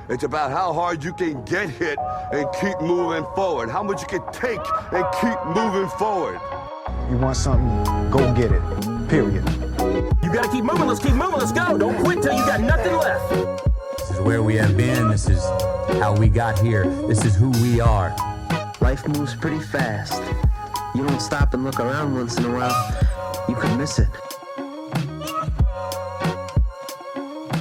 It's about how hard you can get hit and keep moving forward. How much you can take and keep moving forward. You want something, go get it. Period. You gotta keep moving, let's keep moving, let's go. Don't quit till you got nothing left. This is where we have been, this is how we got here, this is who we are. Life moves pretty fast. You don't stop and look around once in a while, you could miss it.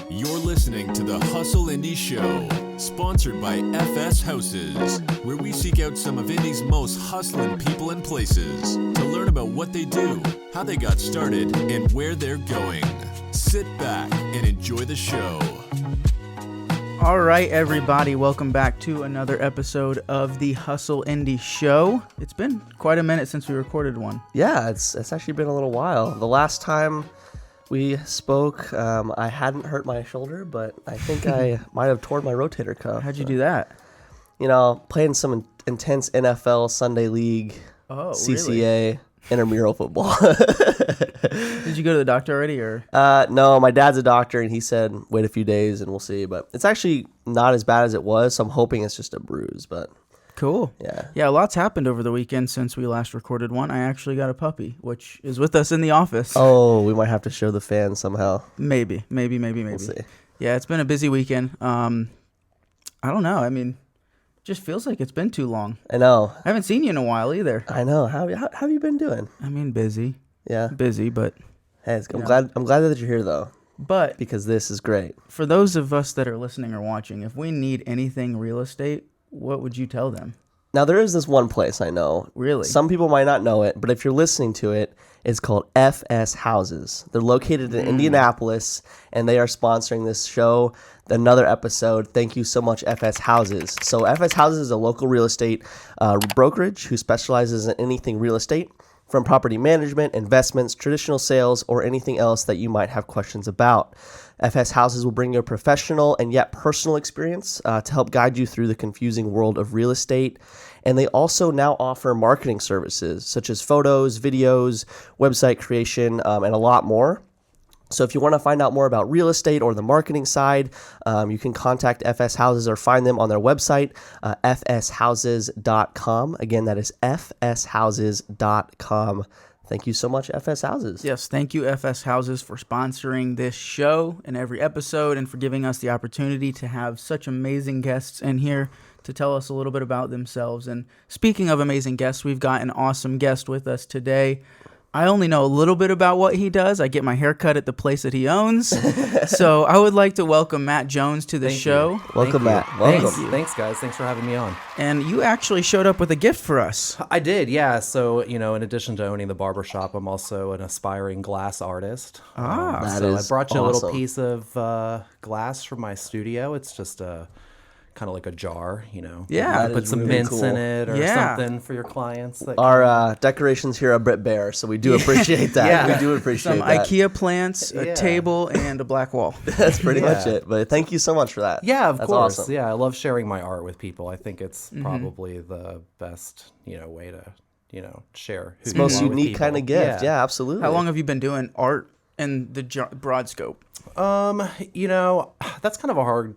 You're listening to the Hustle Indie Show, sponsored by FS Houses, where we seek out some of Indie's most hustling people and places to learn about what they do, how they got started, and where they're going. Sit back and enjoy the show. All right, everybody, welcome back to another episode of the Hustle Indie Show. It's been quite a minute since we recorded one. Yeah, it's actually been a little while. The last time we spoke, I hadn't hurt my shoulder, but I think I might have torn my rotator cuff. How'd you do that? You know, playing some intense NFL Sunday League, CCA, intramural football. Did you go to the doctor already, or? No, my dad's a doctor, and he said wait a few days and we'll see. But it's actually not as bad as it was, so I'm hoping it's just a bruise. But cool. Yeah, a lot's happened over the weekend since we last recorded one. I actually got a puppy, which is with us in the office. Oh, we might have to show the fans somehow. Maybe. We'll see. Yeah, it's been a busy weekend. I don't know. I mean, just feels like it's been too long. I know. I haven't seen you in a while either. I know. How have you been doing? I mean, busy. Yeah. Busy, but Hey, I'm glad that you're here though. But because this is great. For those of us that are listening or watching, if we need anything real estate, what would you tell them? Now, there is this one place I know. Really? Some people might not know it, but if you're listening to it, it's called FS Houses. They're located in Indianapolis, and they are sponsoring this show, another episode. Thank you so much, FS Houses. So FS Houses is a local real estate brokerage who specializes in anything real estate, from property management, investments, traditional sales, or anything else that you might have questions about. FS Houses will bring you a professional and yet personal experience to help guide you through the confusing world of real estate. And they also now offer marketing services such as photos, videos, website creation, and a lot more. So if you want to find out more about real estate or the marketing side, you can contact FS Houses or find them on their website, fshouses.com. Again, that is fshouses.com. Thank you so much, FS Houses. Yes, thank you, FS Houses, for sponsoring this show and every episode and for giving us the opportunity to have such amazing guests in here to tell us a little bit about themselves. And speaking of amazing guests, we've got an awesome guest with us today. I only know a little bit about what he does. I get my hair cut at the place that he owns. So I would like to welcome Matt Jones to the show. Welcome, Matt. Welcome. Thanks, guys. Thanks for having me on. And you actually showed up with a gift for us. I did, yeah. So, in addition to owning the barber shop, I'm also an aspiring glass artist. So I brought you a little awesome. piece of glass from my studio. It's just kind of like a jar, Yeah. Put some really mints cool. in it or Yeah. something for your clients. Our decorations here are a bit bare, so we do appreciate that. Yeah. We do appreciate Some that. IKEA plants, a Yeah. table, and a black wall. That's pretty much it. But thank you so much for that. Yeah, of That's course. Awesome. Yeah, I love sharing my art with people. I think it's probably the best, way to, share. It's the most unique kind of gift. Yeah, absolutely. How long have you been doing art in the broad scope? That's kind of a hard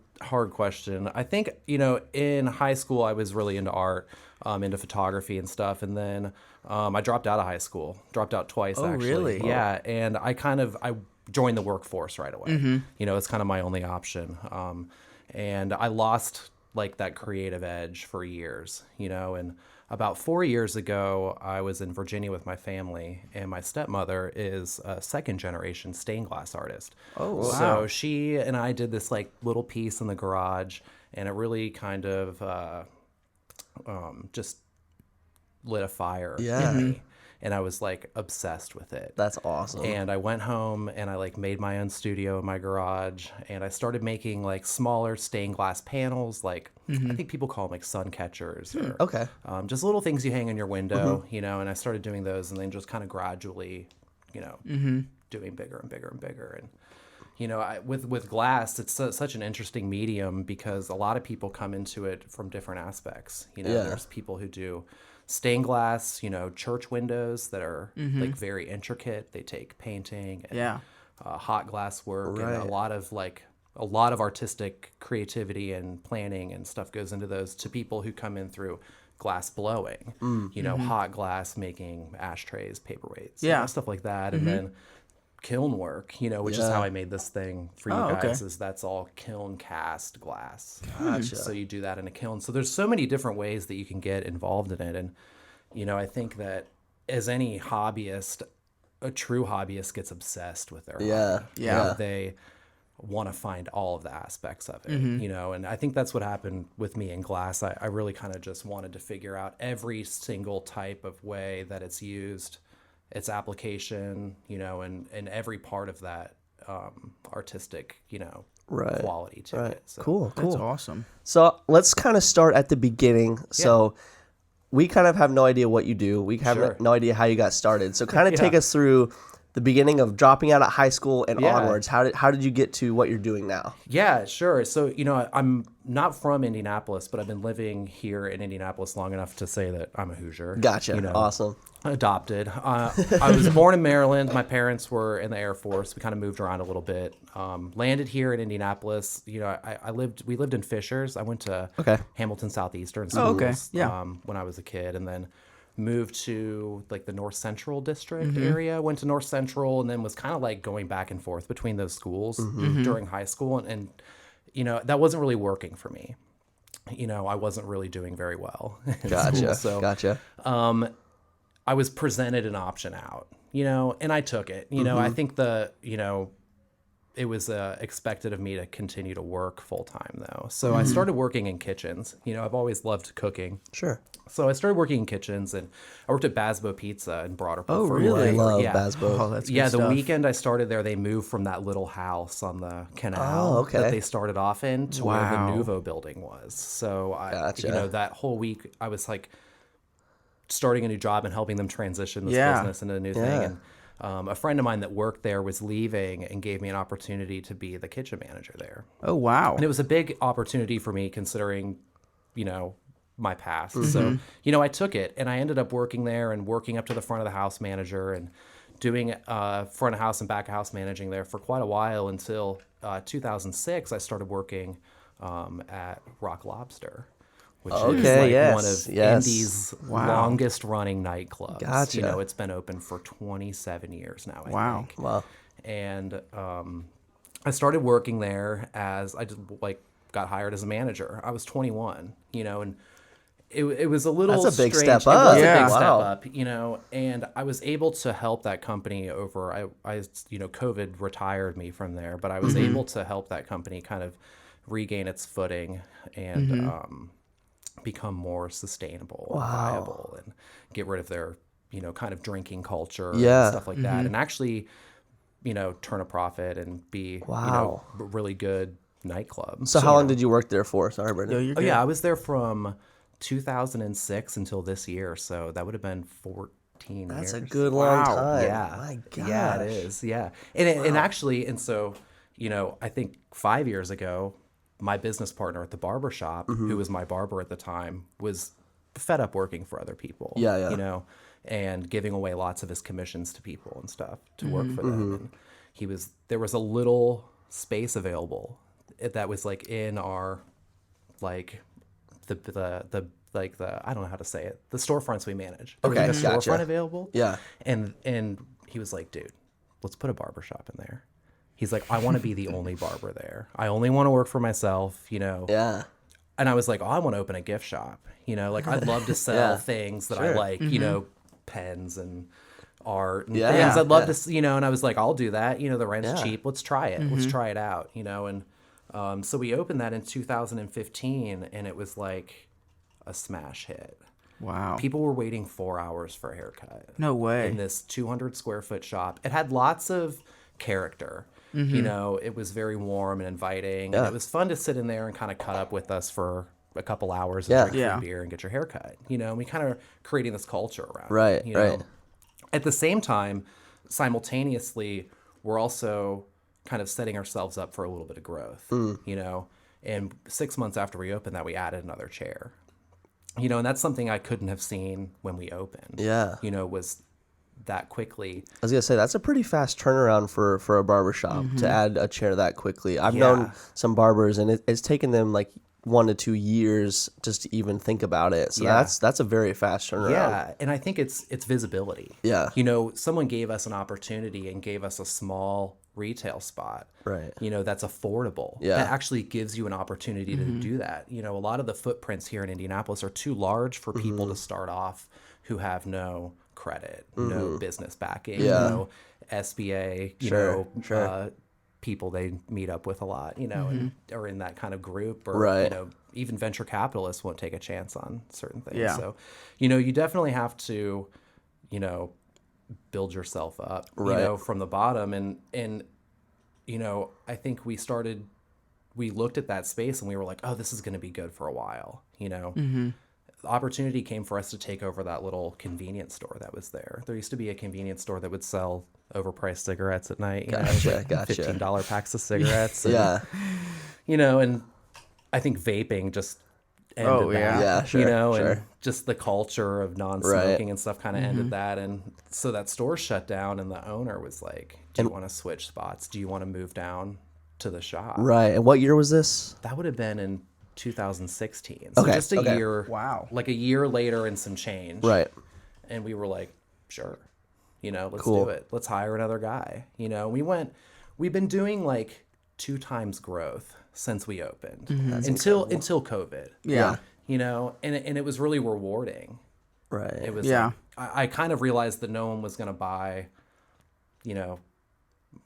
question. I think, in high school, I was really into art, into photography and stuff. And then I dropped out of high school, dropped out twice, actually. Really? Yeah. And I joined the workforce right away. It's kind of my only option. And I lost like that creative edge for years, and about 4 years ago, I was in Virginia with my family, and my stepmother is a second-generation stained glass artist. Oh, wow. So she and I did this like little piece in the garage, and it really kind of just lit a fire in me. And I was like obsessed with it. That's awesome. And I went home and I like made my own studio in my garage, and I started making like smaller stained glass panels, like I think people call them like sun catchers or Okay. just little things you hang on your window, and I started doing those, and then just kind of gradually, doing bigger and bigger and bigger. And with glass, it's such an interesting medium because a lot of people come into it from different aspects. There's people who do stained glass, church windows that are like very intricate. They take painting and hot glass work and a lot of like a lot of artistic creativity and planning and stuff goes into those to people who come in through glass blowing, hot glass, making ashtrays, paperweights, stuff like that. And then kiln work, which is how I made this thing for you guys, is that's all kiln cast glass. Gotcha. So you do that in a kiln. So there's so many different ways that you can get involved in it. And, I think that as any hobbyist, a true hobbyist gets obsessed with their hobby. They want to find all of the aspects of it, and I think that's what happened with me in glass. I really kind of just wanted to figure out every single type of way that it's used, its application, and every part of that artistic, quality to it. So. Cool. That's awesome. So let's kind of start at the beginning. So we kind of have no idea what you do. We have no idea how you got started. So kind of take us through the beginning of dropping out of high school and onwards. How did you get to what you're doing now? Yeah, sure. So, I'm not from Indianapolis, but I've been living here in Indianapolis long enough to say that I'm a Hoosier. Gotcha. Awesome. Adopted. I was born in Maryland. My parents were in the Air Force. We kind of moved around a little bit. Landed here in Indianapolis. We lived in Fishers. I went to Hamilton Southeastern schools when I was a kid, and then moved to like the North Central district area, went to North Central, and then was kind of like going back and forth between those schools during high school. And that wasn't really working for me. I wasn't really doing very well. Gotcha. So, I was presented an option out, and I took it. I think it was expected of me to continue to work full time though. So I started working in kitchens. I've always loved cooking. Sure. So I started working in kitchens, and I worked at Basbo Pizza in Broad Ripple. Oh, really? I love Basbo. Oh, that's good the stuff. weekend I started there, they moved from that little house on the canal that they started off in to where the Nouveau building was. So that whole week I was like starting a new job and helping them transition this business into a new thing. And a friend of mine that worked there was leaving and gave me an opportunity to be the kitchen manager there. Oh, wow. And it was a big opportunity for me considering, my past. So, I took it, and I ended up working there and working up to the front of the house manager and doing front of house and back of house managing there for quite a while until 2006. I started working at Rock Lobster, which is like one of Indy's longest running nightclubs. Gotcha. It's been open for 27 years now, I think. Wow. And I started working there as I just got hired as a manager. I was 21, and it was a little That's a big strange. step up. It was a big step up, and I was able to help that company over. I COVID retired me from there, but I was able to help that company kind of regain its footing and become more sustainable and viable, and get rid of their kind of drinking culture and stuff like that, and actually turn a profit and be really good nightclub. So how long did you work there for? Sorry, Brendan. I was there from 2006 until this year, so that would have been 14 years. That's a good long time. Yeah. My gosh. Yeah, it is. Yeah. And actually, so, I think 5 years ago, my business partner at the barber shop, who was my barber at the time, was fed up working for other people. And giving away lots of his commissions to people and stuff to work for them. And there was a little space available that was like in our the I don't know how to say it, the storefronts we manage. There was a storefront available. Yeah. And he was like, dude, let's put a barber shop in there. He's like, I want to be the only barber there. I only want to work for myself, Yeah. And I was like, oh, I want to open a gift shop. I'd love to sell things that I like, pens and art and things. I'd love to, and I was like, I'll do that. The rent's cheap. Let's try it. Let's try it out, and so we opened that in 2015, and it was like a smash hit. Wow. People were waiting 4 hours for a haircut. No way. In this 200 square foot shop. It had lots of character. It was very warm and inviting. And it was fun to sit in there and kind of cut up with us for a couple hours and drink free beer and get your hair cut. And we kind of creating this culture around it. Right. At the same time, simultaneously, we're also kind of setting ourselves up for a little bit of growth, and 6 months after we opened that, we added another chair, and that's something I couldn't have seen when we opened, was that quickly. I was gonna say that's a pretty fast turnaround for a barbershop to add a chair that quickly. I've known some barbers, and it's taken them like 1 to 2 years just to even think about it. So that's a very fast turnaround. Yeah, and I think it's visibility. Yeah. You know, someone gave us an opportunity and gave us a small retail spot. Right. You know, that's affordable. Yeah. That actually gives you an opportunity to do that. You know, a lot of the footprints here in Indianapolis are too large for people to start off who have no credit, no business backing, no SBA, you know, people they meet up with a lot, you know, and are in that kind of group, or you know, even venture capitalists won't take a chance on certain things. Yeah. So, you know, you definitely have to, you know, build yourself up, you know, from the bottom. And, you know, I think we looked at that space and we were like, oh, this is going to be good for a while, you know. The opportunity came for us to take over that little convenience store that was there. There used to be a convenience store that would sell overpriced cigarettes at night, you know, like $15 packs of cigarettes. And, you know, and I think vaping just ended that, you know, and just the culture of non-smoking and stuff kind of ended that. And so that store shut down, and the owner was like, do you want to switch spots? Do you want to move down to the shop? Right. And what year was this? That would have been in 2016. So just a year, like a year later and some change. Right. And we were like, sure, you know, let's do it. Let's hire another guy. You know, we've been doing like 2 times growth since we opened until COVID. Yeah. You know, and it was really rewarding. Right. It was like, I kind of realized that no one was going to buy, you know,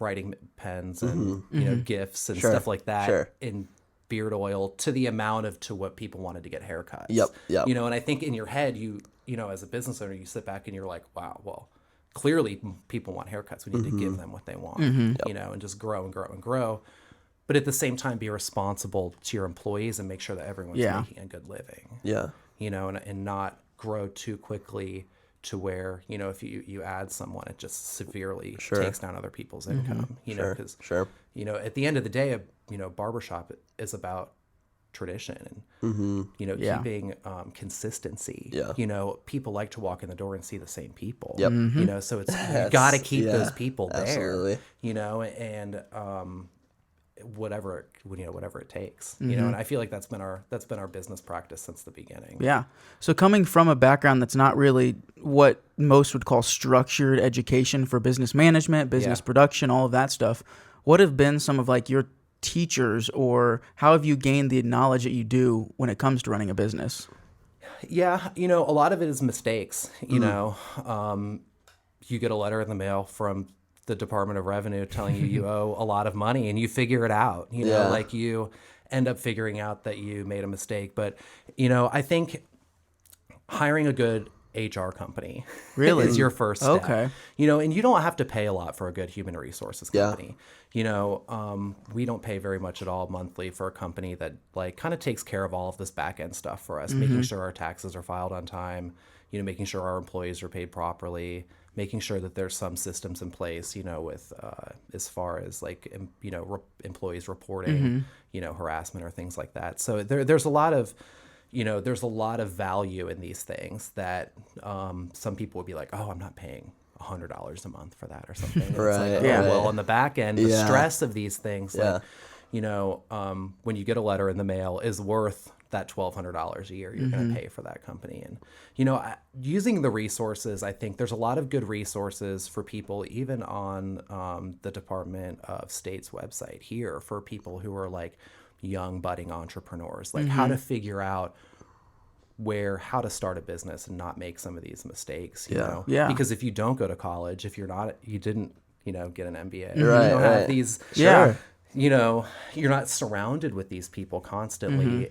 writing pens and, you know, gifts and stuff like that in beard oil to the amount to what people wanted to get haircuts. Yep. You know, and I think in your head, you know, as a business owner, you sit back and you're like, wow, well, clearly people want haircuts. We need to give them what they want, you know, and just grow and grow and grow. But at the same time, be responsible to your employees and make sure that everyone's making a good living. Yeah. You know, and not grow too quickly to where, you know, if you add someone, it just severely takes down other people's income, you know, because, you know, at the end of the day, you know, barbershop is about tradition and, you know, keeping consistency. You know, people like to walk in the door and see the same people, you know, so it's, you got to keep those people there, you know, and, whatever it takes, you know, and I feel like that's been our business practice since the beginning. Yeah. So coming from a background that's not really what most would call structured education for business management, business production, all of that stuff, what have been some of like your teachers, or how have you gained the knowledge that you do when it comes to running a business? Yeah. You know, a lot of it is mistakes, you know, you get a letter in the mail from the Department of Revenue telling you owe a lot of money, and you figure it out, you know, like you end up figuring out that you made a mistake. But, you know, I think hiring a good HR company is your first step. Okay. You know, and you don't have to pay a lot for a good human resources company. You know, we don't pay very much at all monthly for a company that like kind of takes care of all of this back end stuff for us, making sure our taxes are filed on time, you know, making sure our employees are paid properly, making sure that there's some systems in place, you know, with as far as like, you know, employees reporting, you know, harassment or things like that. So there's a lot of, you know, there's a lot of value in these things that some people would be like, oh, I'm not paying $100 a month for that or something. It's like, well, on the back end, the stress of these things, like, you know, when you get a letter in the mail is worth that $1,200 a year you're going to pay for that company. And, you know, using the resources, I think there's a lot of good resources for people, even on the Department of State's website here, for people who are like young budding entrepreneurs, like how to figure out how to start a business and not make some of these mistakes, you know? Because if you don't go to college, if you didn't, you know, get an MBA, you don't have these, you know, you're not surrounded with these people constantly.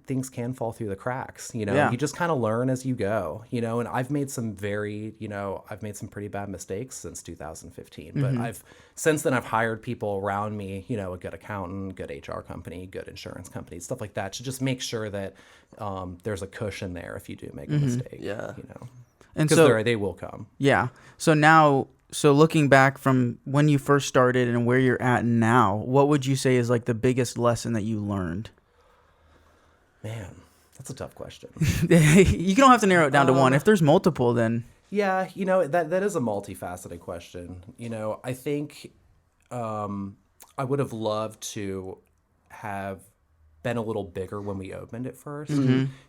Things can fall through the cracks, you know, you just kind of learn as you go, you know, and I've made some pretty bad mistakes since 2015, but since then I've hired people around me, you know, a good accountant, good HR company, good insurance company, stuff like that, to just make sure that there's a cushion there if you do make a mistake, you know, and so they will come. Yeah. So looking back from when you first started and where you're at now, what would you say is like the biggest lesson that you learned? Man, that's a tough question. You don't have to narrow it down to one. If there's multiple, then... Yeah, that is a multifaceted question. I think I would have loved to have been a little bigger when we opened it first.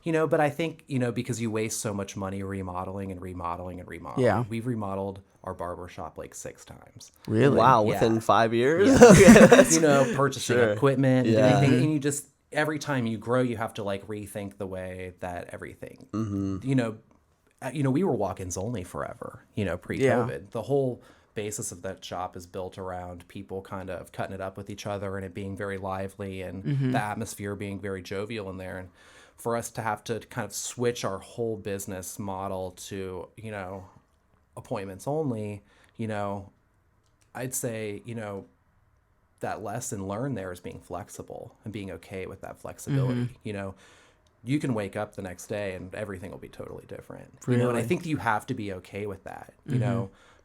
But I think, because you waste so much money remodeling and remodeling and remodeling. Yeah. We've remodeled our barber shop like 6 times. Really? Wow, Yeah. within 5 years? Purchasing Sure. equipment, Yeah. anything, and you just, every time you grow, you have to like rethink the way that everything, we were walk-ins only forever, pre-COVID. The whole basis of that shop is built around people kind of cutting it up with each other and it being very lively and the atmosphere being very jovial in there. And for us to have to kind of switch our whole business model to, appointments only, I'd say, that lesson learned there is being flexible and being okay with that flexibility. You can wake up the next day and everything will be totally different. And I think you have to be okay with that.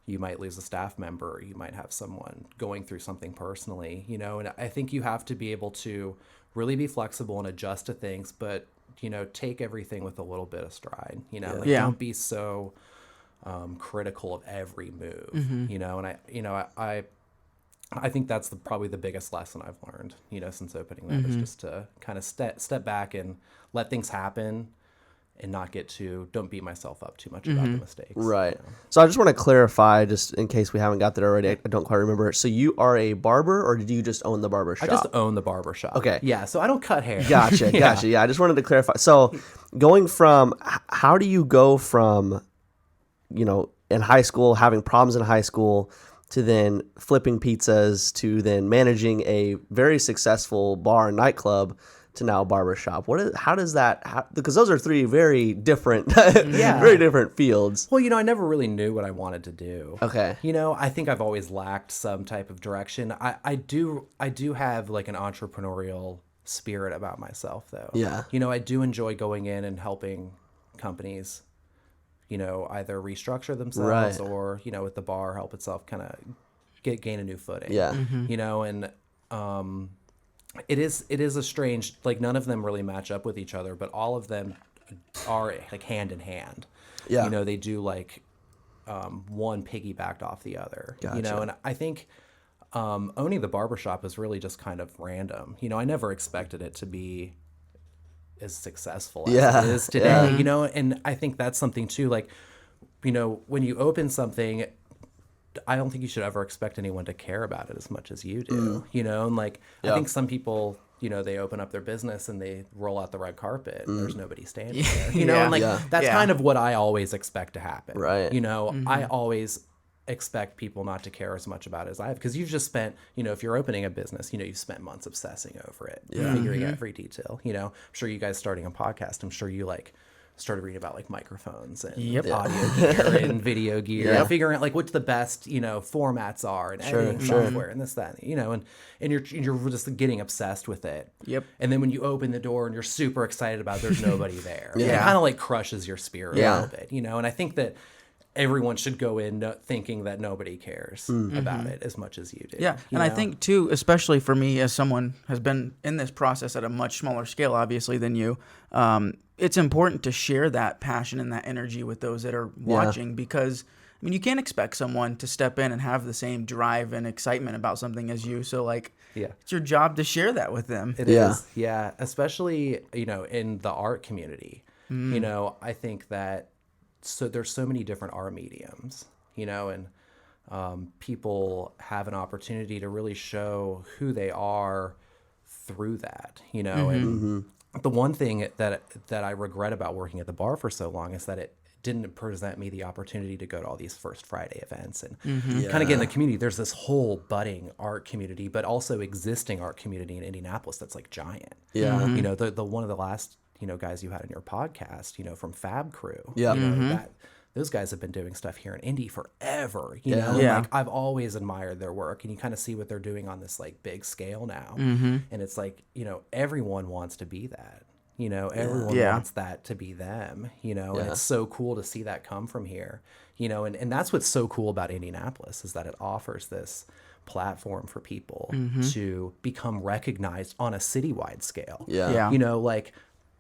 You might lose a staff member, you might have someone going through something personally, and I think you have to be able to really be flexible and adjust to things, but, take everything with a little bit of stride, don't be so critical of every move, and I think that's probably the biggest lesson I've learned, since opening that is just to kind of step back and let things happen and not don't beat myself up too much about the mistakes. Right. So I just want to clarify, just in case we haven't got there already, I don't quite remember. So you are a barber, or did you just own the barber shop? I just own the barber shop. Okay. Yeah, so I don't cut hair. Gotcha. Yeah, I just wanted to clarify. So going from, how do you go from, in high school, having problems in high school, to then flipping pizzas, to then managing a very successful bar and nightclub, to now a barber shop? How does that, because those are 3 very different, very different fields. Well, I never really knew what I wanted to do. Okay. I think I've always lacked some type of direction. I do have like an entrepreneurial spirit about myself, though. Yeah. I do enjoy going in and helping companies, either restructure themselves or, with the bar, help itself kind of gain a new footing. Yeah. And it is a strange, like, none of them really match up with each other, but all of them are like hand in hand. Yeah. They do like one piggybacked off the other. Gotcha. And I think owning the barbershop is really just kind of random. I never expected it to be as successful as it is today. And I think that's something too, like, when you open something, I don't think you should ever expect anyone to care about it as much as you do, and like, I think some people, they open up their business and they roll out the red carpet and there's nobody standing there, and like, that's kind of what I always expect to happen. Right. I always expect people not to care as much about it as I have, because you've just spent, if you're opening a business, you've spent months obsessing over it, figuring out every detail. I'm sure you guys starting a podcast, I'm sure you like started reading about like microphones and audio gear and video gear, figuring out like what the best formats are and editing software and this, that, and you're just getting obsessed with it. And then when you open the door and you're super excited about it, there's nobody there. It kind of like crushes your spirit a little bit, and I think that everyone should go in thinking that nobody cares about it as much as you do. And I think too, especially for me, as someone has been in this process at a much smaller scale, obviously, than you, it's important to share that passion and that energy with those that are watching, because I mean, you can't expect someone to step in and have the same drive and excitement about something as you. So like, it's your job to share that with them. It is. Yeah. Especially, in the art community, I think that, so there's so many different art mediums, and people have an opportunity to really show who they are through that, and the one thing that I regret about working at the bar for so long is that it didn't present me the opportunity to go to all these First Friday events and kind of get in the community. There's this whole budding art community, but also existing art community in Indianapolis that's like giant. The one of the last guys you had on your podcast, from Fab Crew. Those guys have been doing stuff here in Indy forever. Like, I've always admired their work, and you kind of see what they're doing on this like big scale now. And it's like, everyone wants to be that. Everyone wants that to be them. And it's so cool to see that come from here. And that's what's so cool about Indianapolis, is that it offers this platform for people to become recognized on a citywide scale. Like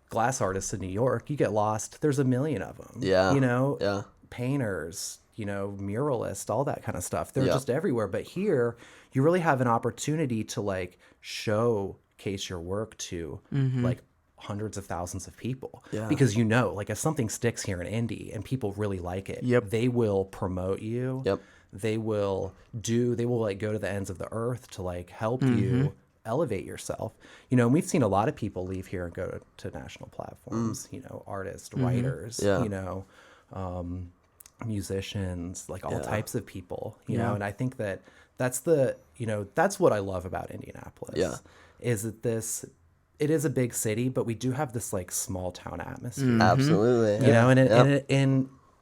glass artists in New York, you get lost, there's a million of them. painters, muralists, all that kind of stuff. They're just everywhere. But here, you really have an opportunity to like showcase your work to like hundreds of thousands of people. Because like if something sticks here in Indy and people really like it, they will promote you. They will like go to the ends of the earth to like help you elevate yourself. And we've seen a lot of people leave here and go to national platforms, artists, writers, musicians, like all types of people, and I think that that's that's what I love about Indianapolis is that it is a big city, but we do have this like small town atmosphere. Absolutely.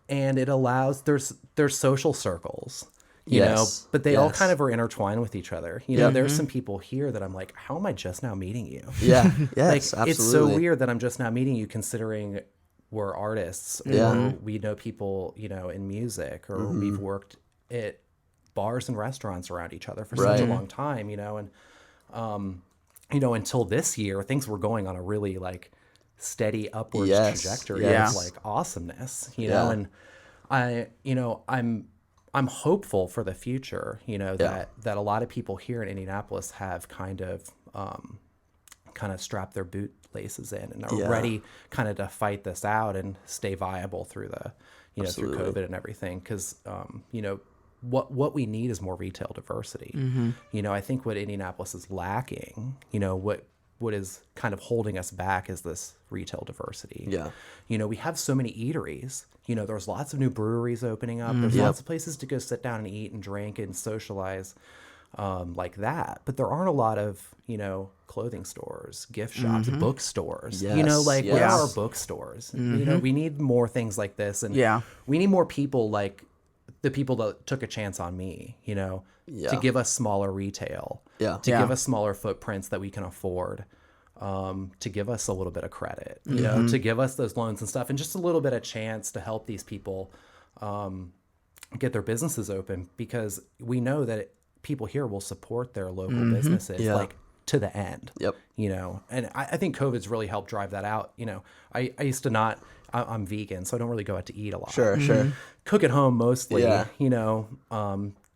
And it allows there's social circles, but they all kind of are intertwined with each other. There's some people here that I'm like, how am I just now meeting you? Yes, like absolutely. it's so weird that I'm just now meeting you, considering we're artists or we know people, in music, or we've worked at bars and restaurants around each other for such a long time, and until this year, things were going on a really like steady upwards trajectory of like awesomeness, and I'm hopeful for the future, that a lot of people here in Indianapolis have kind of strapped their bootlaces in and are ready kind of to fight this out and stay viable through the, through COVID and everything. Cause, what we need is more retail diversity. I think what Indianapolis is lacking, what is kind of holding us back is this retail diversity. We have so many eateries, there's lots of new breweries opening up. There's lots of places to go sit down and eat and drink and socialize like that. But there aren't a lot of, clothing stores, gift shops, bookstores, where are our bookstores? We need more things like this. And we need more people like the people that took a chance on me, to give us smaller retail, to give us smaller footprints that we can afford, to give us a little bit of credit, to give us those loans and stuff, and just a little bit of chance to help these people get their businesses open, because we know that people here will support their local businesses like to the end. And I think COVID's really helped drive that out. I used to not, I'm vegan, so I don't really go out to eat a lot. Sure. Cook at home mostly,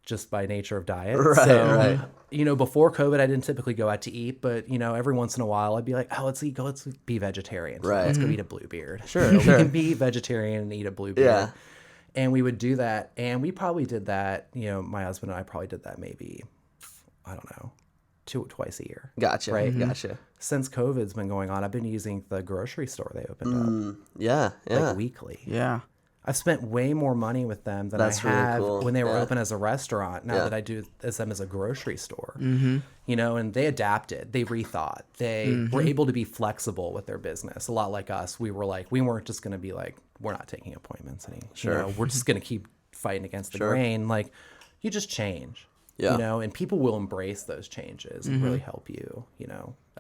just by nature of diet. Right. Before COVID, I didn't typically go out to eat, but every once in a while I'd be like, oh, let's be vegetarian. Right. Let's go eat a Bluebeard. Sure. We can be vegetarian and eat a Bluebeard. And we would do that. And we probably did that, my husband and I probably did that maybe, I don't know, twice a year. Gotcha. Right. Gotcha. Since COVID's been going on, I've been using the grocery store they opened up. Like weekly. I've spent way more money with them than I have when they were open as a restaurant. Now that I do them as a grocery store, and they adapted, they rethought, they were able to be flexible with their business. A lot like us, we weren't just going to be like, we're not taking appointments anymore. We're just going to keep fighting against the grain. Like, you just change, and people will embrace those changes and really help you,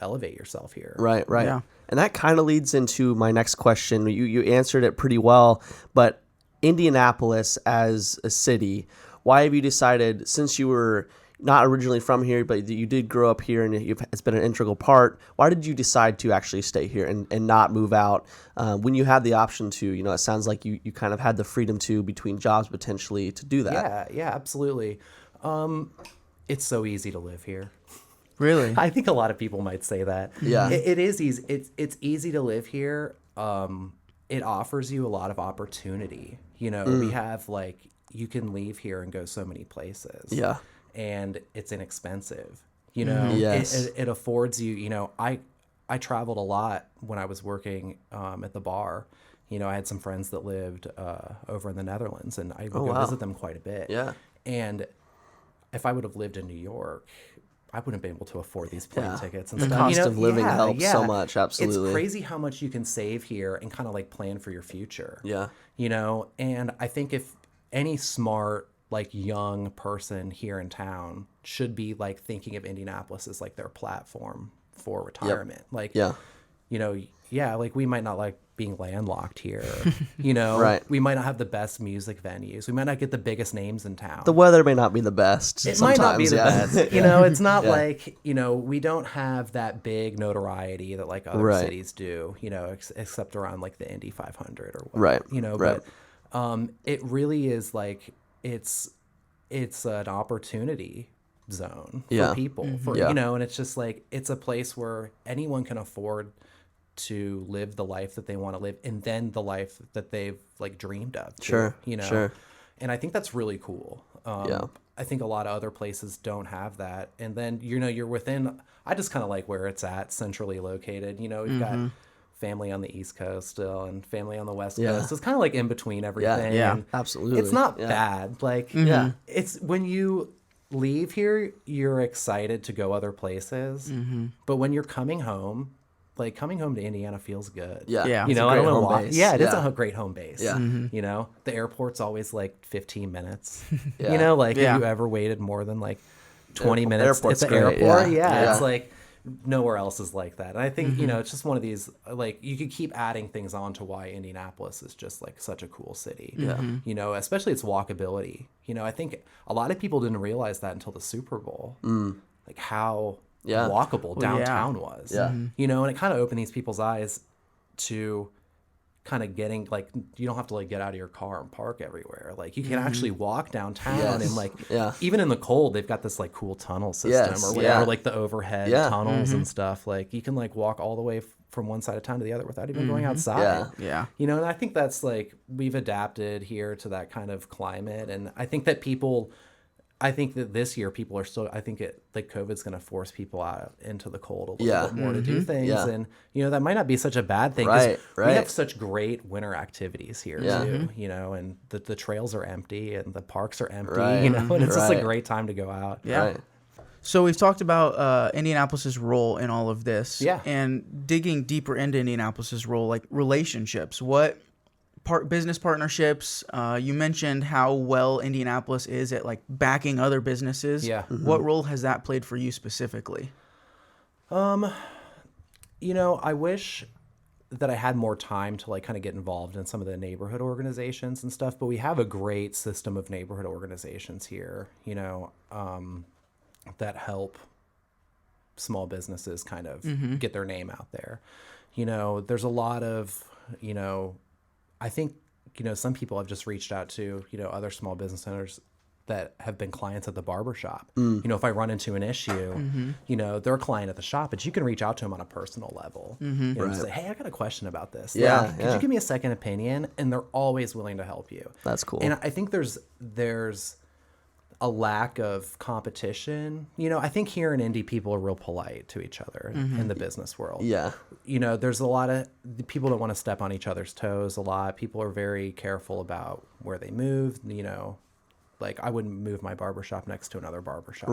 elevate yourself here. Right. Yeah. And that kind of leads into my next question. You answered it pretty well, but Indianapolis as a city, why have you decided, since you were not originally from here, but you did grow up here and it's been an integral part, why did you decide to actually stay here and not move out when you had the option to? It sounds like you kind of had the freedom to, between jobs potentially, to do that. Yeah, absolutely. It's so easy to live here. Really? I think a lot of people might say that. Yeah. It is easy. It's easy to live here. It offers you a lot of opportunity. We have you can leave here and go so many places. Yeah. And it's inexpensive. Yes. It affords you, I traveled a lot when I was working at the bar. I had some friends that lived over in the Netherlands, and I would go visit them quite a bit. Yeah. And if I would have lived in New York, I wouldn't be able to afford these plane tickets and the stuff. cost of living helps so much. Absolutely. It's crazy how much you can save here and kind of plan for your future. Yeah. And I think if any smart, young person here in town should be thinking of Indianapolis as their platform for retirement. We might not like being landlocked here. Right. We might not have the best music venues. We might not get the biggest names in town. The weather may not be the best. It might not be the best. It's not we don't have that big notoriety that other cities do, except around the Indy 500 or whatever. Right. it really is like it's an opportunity zone for people, for you know, and it's just like it's a place where anyone can afford to live the life that they want to live, and then the life that they've like dreamed of too, you know. And I think that's really cool. I think a lot of other places don't have that. And then, you know, you're within, I just kind of like where it's at, centrally located. You know, we've got family on the East Coast still and family on the West Coast. So it's kind of like in between everything. Yeah, and absolutely. It's not bad. Like, it's when you leave here, you're excited to go other places. But when you're coming home, like coming home to Indiana feels good. Yeah. You know, I don't know why. Base. Yeah, it is a great home base. Yeah. You know, the airport's always like 15 minutes. You know, like have you ever waited more than like 20 minutes Airport's at the great. airport? Yeah. It's like nowhere else is like that. And I think, you know, it's just one of these, like you could keep adding things on to why Indianapolis is just like such a cool city. You know, especially its walkability. You know, I think a lot of people didn't realize that until the Super Bowl. Like how walkable downtown was. You know, and it kind of opened these people's eyes to kind of getting like, you don't have to like get out of your car and park everywhere. Like you can actually walk downtown and like even in the cold they've got this like cool tunnel system or whatever, like the overhead tunnels and stuff. Like you can like walk all the way from one side of town to the other without even going outside. You know, and I think that's like we've adapted here to that kind of climate. And I think that this year people are still, I think like COVID's going to force people out into the cold a little bit more to do things. And, you know, that might not be such a bad thing. Right. We have such great winter activities here too, you know, and the trails are empty and the parks are empty, you know, and it's just a great time to go out. So we've talked about Indianapolis's role in all of this. And digging deeper into Indianapolis's role, like relationships, what business partnerships, you mentioned how well Indianapolis is at like backing other businesses. What role has that played for you specifically? You know, I wish that I had more time to like kind of get involved in some of the neighborhood organizations and stuff, but we have a great system of neighborhood organizations here, you know, that help small businesses kind of get their name out there. You know, there's a lot of, you know, I think, you know, some people have just reached out to, you know, other small business owners that have been clients at the barber shop. You know, if I run into an issue, you know, they're a client at the shop, but you can reach out to them on a personal level and say, hey, I got a question about this. Could you give me a second opinion? And they're always willing to help you. That's cool. And I think there's a lack of competition. You know, I think here in Indy, people are real polite to each other in the business world. You know, there's a lot of people don't want to step on each other's toes a lot. People are very careful about where they move. You know, like I wouldn't move my barbershop next to another barbershop.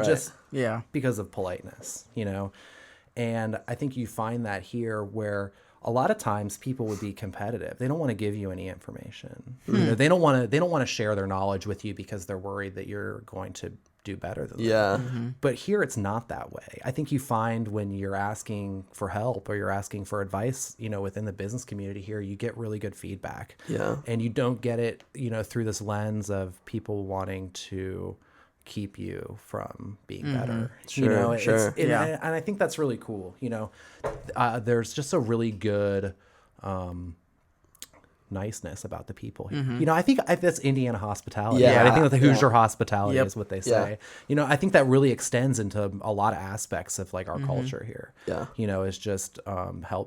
Just because of politeness, you know. And I think you find that here where a lot of times people would be competitive. They don't want to give you any information. You know, they don't want to share their knowledge with you because they're worried that you're going to do better than them. But here it's not that way. I think you find when you're asking for help or you're asking for advice, you know, within the business community here, you get really good feedback. And you don't get it, you know, through this lens of people wanting to keep you from being better. You know, and I think that's really cool. You know, there's just a really good niceness about the people here. You know, I think that's Indiana hospitality. I think that the Hoosier hospitality is what they say. You know, I think that really extends into a lot of aspects of like our culture here. You know, is just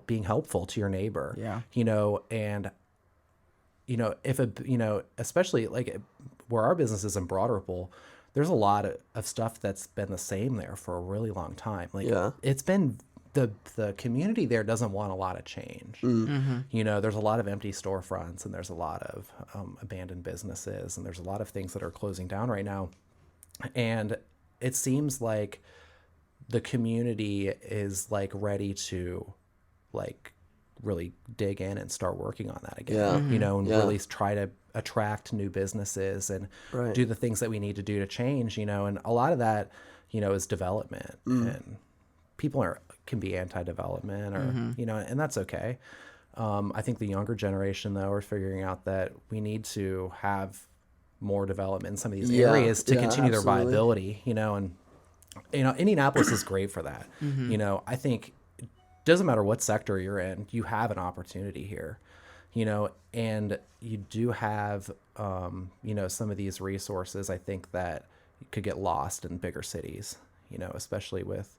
being helpful to your neighbor. You know, and you know, especially like where our business is in Broad Ripple, there's a lot of stuff that's been the same there for a really long time. Like it's been the community there doesn't want a lot of change. You know, there's a lot of empty storefronts and there's a lot of abandoned businesses and there's a lot of things that are closing down right now. And it seems like the community is like ready to like really dig in and start working on that again, you know, and really try to attract new businesses and do the things that we need to do to change, you know, and a lot of that, you know, is development and people can be anti-development or, you know, and that's okay. I think the younger generation though are figuring out that we need to have more development in some of these areas to continue their viability, you know, and, you know, Indianapolis is great for that. You know, I think it doesn't matter what sector you're in, you have an opportunity here. you know, and you do have, you know, some of these resources, I think that could get lost in bigger cities, you know, especially with,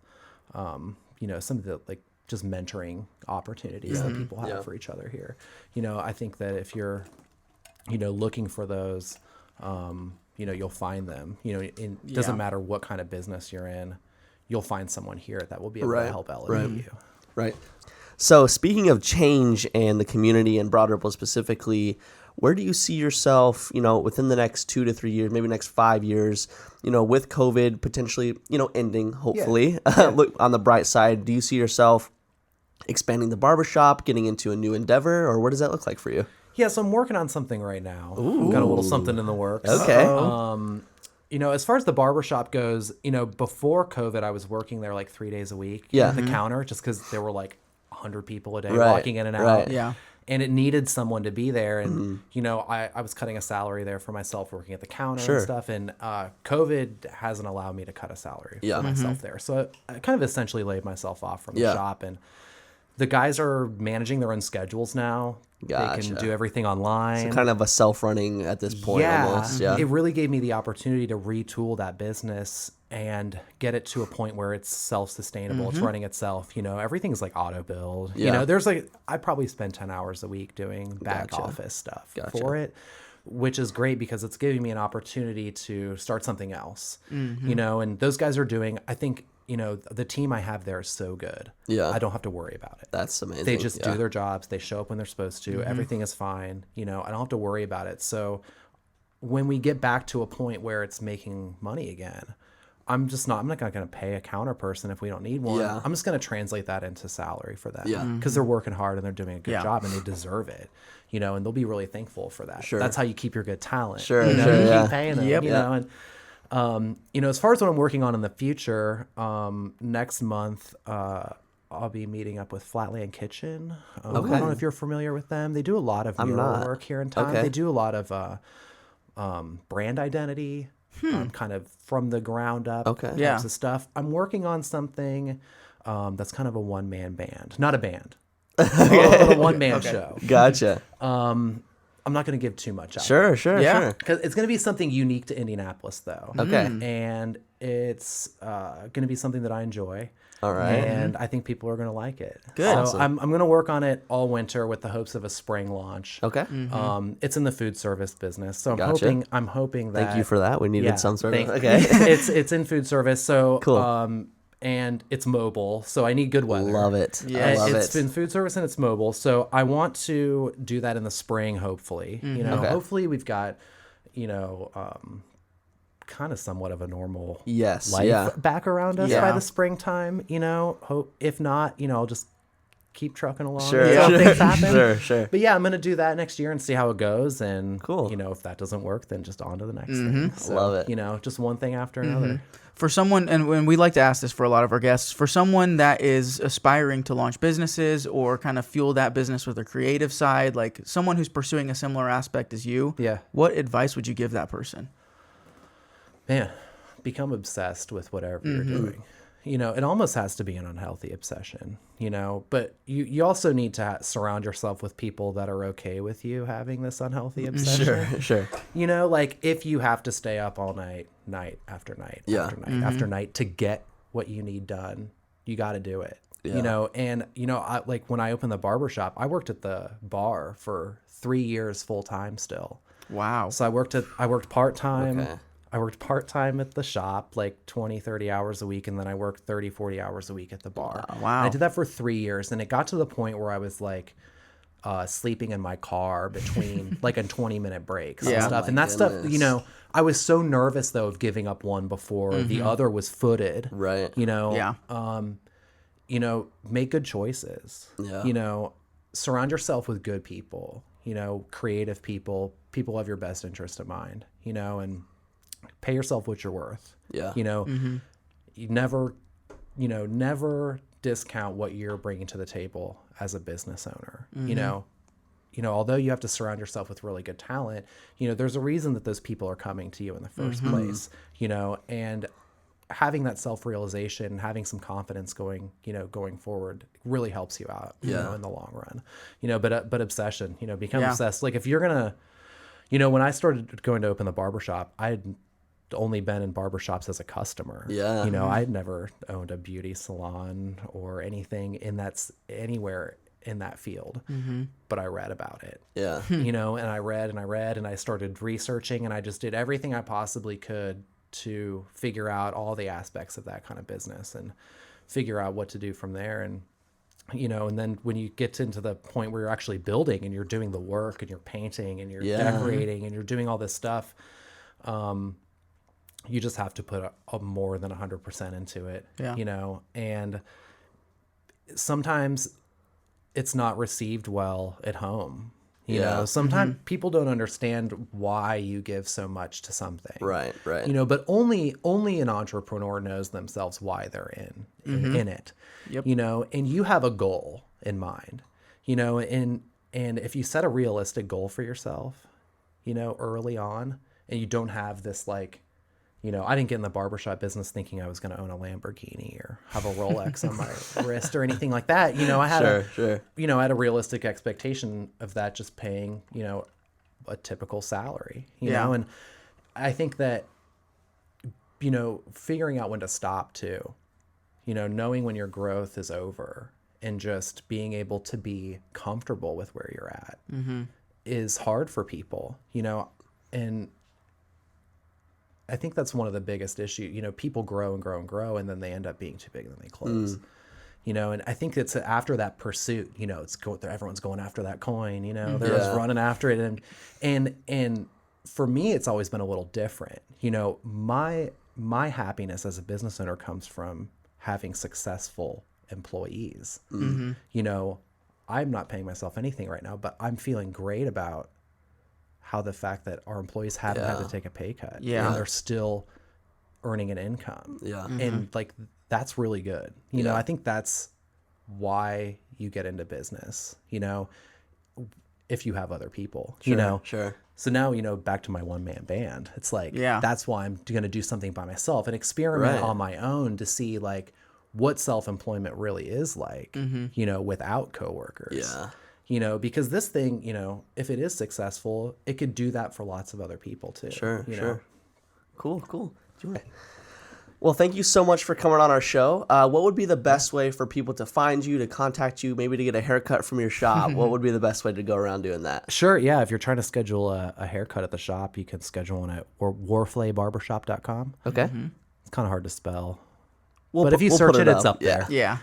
you know, some of the like just mentoring opportunities that people have for each other here. You know, I think that if you're, you know, looking for those, you know, you'll find them. You know, it doesn't matter what kind of business you're in, you'll find someone here that will be able to help elevate you. Right. So speaking of change and the community and Broad Ripple specifically, where do you see yourself, you know, within the next 2 to 3 years, maybe next 5 years, you know, with COVID potentially, you know, ending, hopefully, look on the bright side, do you see yourself expanding the barbershop, getting into a new endeavor, or what does that look like for you? Yeah, so I'm working on something right now. Got a little something in the works. Okay. You know, as far as the barbershop goes, you know, before COVID, I was working there like 3 days a week at the counter just because there were like 100 people a day walking in and out. Yeah. And it needed someone to be there. And, you know, I was cutting a salary there for myself working at the counter and stuff. And COVID hasn't allowed me to cut a salary for myself there. So I kind of essentially laid myself off from the shop. And the guys are managing their own schedules now. They can do everything online. So kind of a self-running at this point almost. Yeah. It really gave me the opportunity to retool that business and get it to a point where it's self-sustainable. It's running itself. You know, everything's like auto build. You know, there's like, I probably spend 10 hours a week doing back office stuff for it, which is great because it's giving me an opportunity to start something else, you know, and those guys are doing, I think, you know, the team I have there is so good. Yeah. I don't have to worry about it. That's amazing. They just do their jobs. They show up when they're supposed to. Everything is fine. You know, I don't have to worry about it. So when we get back to a point where it's making money again, I'm not going to pay a counter person if we don't need one. I'm just going to translate that into salary for them because they're working hard and they're doing a good job and they deserve it, you know, and they'll be really thankful for that. That's how you keep your good talent. You know, you keep paying them, you know, and, you know, as far as what I'm working on in the future, next month, I'll be meeting up with Flatland Kitchen. I don't know if you're familiar with them. They do a lot of mural work here in town. They do a lot of brand identity, kind of from the ground up types of stuff. I'm working on something that's kind of a one-man band. Not a band. But a one-man show. Gotcha. I'm not going to give too much out. Sure. Because it's going to be something unique to Indianapolis, though. Okay. And it's going to be something that I enjoy. All right. And I think people are going to like it. Good. So Awesome. I'm going to work on it all winter with the hopes of a spring launch. Okay. It's in the food service business. So Gotcha. I'm hoping that. Thank you for that. We needed some sort of. Okay. It's in food service. So cool. And it's mobile, so I need good weather. Love it. Yeah, I love it's in food service and it's mobile, so I want to do that in the spring. Hopefully, you know, hopefully we've got, you know, kind of somewhat of a normal life back around us by the springtime. You know, if not, you know, I'll just keep trucking along. Things happen. Sure. But yeah, I'm gonna do that next year and see how it goes. And cool. You know, if that doesn't work, then just on to the next thing. So, love it. You know, just one thing after another. For someone, and when we like to ask this for a lot of our guests, for someone that is aspiring to launch businesses or kind of fuel that business with a creative side, like someone who's pursuing a similar aspect as you, what advice would you give that person? Man, become obsessed with whatever you're doing. You know, it almost has to be an unhealthy obsession, you know, but you also need to surround yourself with people that are okay with you having this unhealthy obsession. Sure. You know, like if you have to stay up all night after night after night to get what you need done, you got to do it. You know, and, you know, like when I opened the barbershop, I worked at the bar for 3 years full time still. Wow. So I worked part-time. Okay. I worked part-time at the shop, like 20, 30 hours a week. And then I worked 30, 40 hours a week at the bar. Wow. And I did that for 3 years. And it got to the point where I was like sleeping in my car between like in 20-minute breaks and stuff. And that stuff, you know, I was so nervous though of giving up one before the other was footed. Right. You know, you know, make good choices. Yeah. You know, surround yourself with good people, you know, creative people who have your best interest in mind, you know, and pay yourself what you're worth. Yeah. You know, you never discount what you're bringing to the table as a business owner. You know, although you have to surround yourself with really good talent, you know, there's a reason that those people are coming to you in the first place, you know, and having that self-realization, having some confidence going forward really helps you out, you know, in the long run, you know, but obsession, you know, become obsessed. Like if you're gonna, you know, when I started going to open the barbershop, I had only been in barbershops as a customer. Yeah. You know, I'd never owned a beauty salon or anything anywhere in that field, but I read about it. Yeah. You know, and I read and I started researching, and I just did everything I possibly could to figure out all the aspects of that kind of business and figure out what to do from there. And, you know, and then when you get into the point where you're actually building and you're doing the work and you're painting and you're decorating and you're doing all this stuff, you just have to put a more than 100% into it, you know, and sometimes it's not received well at home. You know, sometimes people don't understand why you give so much to something. Right. You know, but only an entrepreneur knows themselves why they're in it. Yep. You know, and you have a goal in mind. You know, and if you set a realistic goal for yourself, you know, early on, and you don't have this like, you know, I didn't get in the barbershop business thinking I was going to own a Lamborghini or have a Rolex on my wrist or anything like that. You know, I had you know, I had a realistic expectation of that just paying, you know, a typical salary, you know, and I think that, you know, figuring out when to stop too, you know, knowing when your growth is over and just being able to be comfortable with where you're at is hard for people, you know, and I think that's one of the biggest issues. You know, people grow and grow and grow, and then they end up being too big and then they close. You know, and I think it's after that pursuit, you know, everyone's going after that coin, you know, they're just running after it. And for me, it's always been a little different. You know, my happiness as a business owner comes from having successful employees. You know, I'm not paying myself anything right now, but I'm feeling great about how the fact that our employees haven't had to take a pay cut and they're still earning an income. And like, that's really good. You know, I think that's why you get into business, you know, if you have other people, you know. So now, you know, back to my one-man band, it's like, that's why I'm going to do something by myself and experiment on my own to see like what self-employment really is like, you know, without coworkers. You know, because this thing, you know, if it is successful, it could do that for lots of other people too. You know? Cool. Well, thank you so much for coming on our show. What would be the best way for people to find you, to contact you, maybe to get a haircut from your shop? What would be the best way to go around doing that? Sure, yeah. If you're trying to schedule a haircut at the shop, you can schedule one at warflaybarbershop.com. Okay. It's kind of hard to spell. But if you search it, it's up there. Yeah.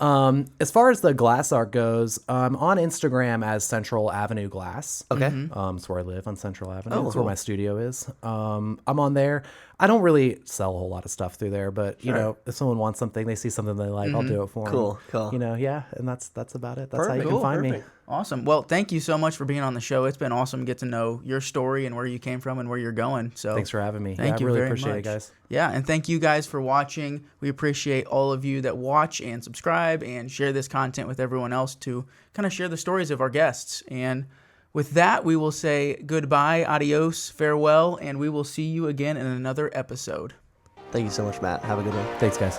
As far as the glass art goes, I'm on Instagram as Central Avenue Glass. Okay. It's where I live on Central Avenue. That's where my studio is. I'm on there. I don't really sell a whole lot of stuff through there, but you know, if someone wants something, they see something they like, I'll do it for them. Cool. You know, and that's about it. That's how you can find me. Awesome. Well, thank you so much for being on the show. It's been awesome to get to know your story and where you came from and where you're going. So thanks for having me. Thank you. I really very appreciate much. it, guys. Yeah, and thank you guys for watching. We appreciate all of you that watch and subscribe and share this content with everyone else to kind of share the stories of our guests. And with that, we will say goodbye, adios, farewell, and we will see you again in another episode. Thank you so much, Matt. Have a good one. Thanks, guys.